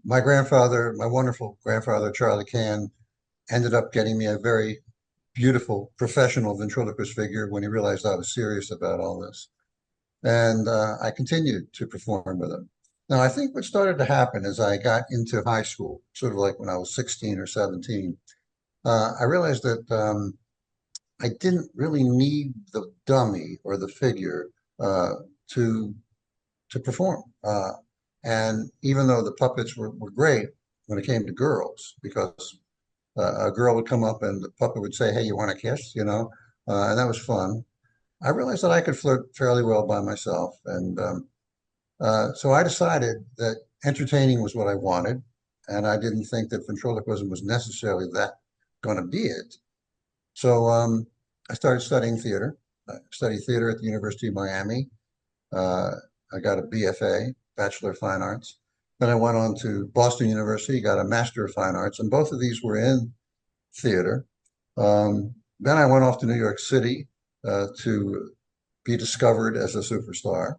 my grandfather, my wonderful grandfather, Charlie Can, ended up getting me a very beautiful professional ventriloquist figure when he realized I was serious about all this. And I continued to perform with him. Now, I think what started to happen as I got into high school, sort of like when I was 16 or 17, I realized that I didn't really need the dummy or the figure uh, to to perform. And even though the puppets were great when it came to girls, because a girl would come up and the puppet would say, "Hey, you want a kiss?" And that was fun. I realized that I could flirt fairly well by myself, and so I decided that entertaining was what I wanted, and I didn't think that ventriloquism was necessarily that going to be it. So I started studying theater. I studied theater at the University of Miami. Uh, I got a BFA, Bachelor of Fine Arts. Then I went on to Boston University, got a Master of Fine Arts, and both of these were in theater. Then I went off to New York City to be discovered as a superstar.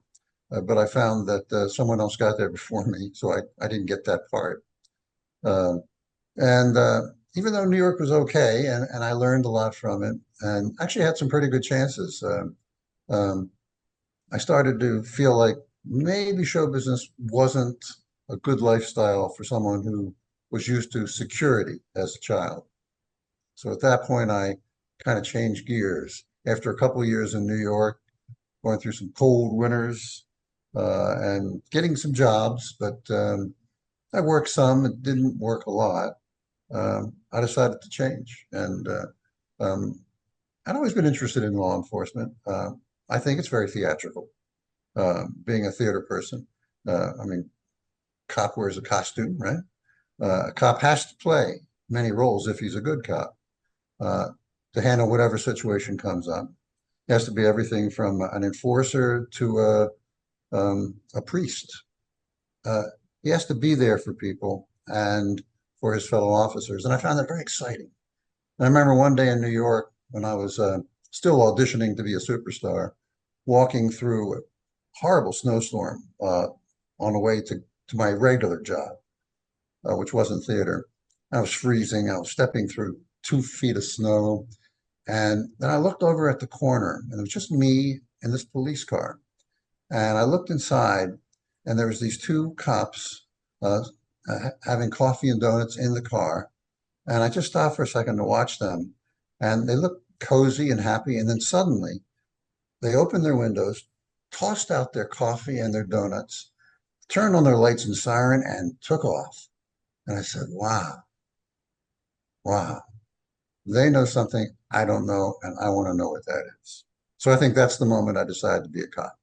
But I found that someone else got there before me, so I didn't get that part. Uh, and even though New York was okay, and I learned a lot from it, and actually had some pretty good chances, um, I started to feel like maybe show business wasn't a good lifestyle for someone who was used to security as a child. So at that point, I kind of changed gears. After a couple of years in New York, going through some cold winters and getting some jobs, but I worked some. It didn't work a lot. I decided to change, and um, I'd always been interested in law enforcement. I think it's very theatrical, being a theater person. I mean, cop wears a costume, right? A cop has to play many roles if he's a good cop uh, to handle whatever situation comes up. He has to be everything from an enforcer to a priest. Uh, he has to be there for people and for his fellow officers. And I found that very exciting. And I remember one day in New York when I was still auditioning to be a superstar, walking through a horrible snowstorm on the way to my regular job, which wasn't theater. I was freezing. I was stepping through 2 feet of snow. And then I looked over at the corner, and it was just me and this police car. And I looked inside, and there was these two cops uh, having coffee and donuts in the car. And I just stopped for a second to watch them. And they looked cozy and happy. And then suddenly they opened their windows, tossed out their coffee and their donuts, turned on their lights and siren, and took off. And I said, wow, wow, they know something I don't know, and I want to know what that is. So I think that's the moment I decided to be a cop.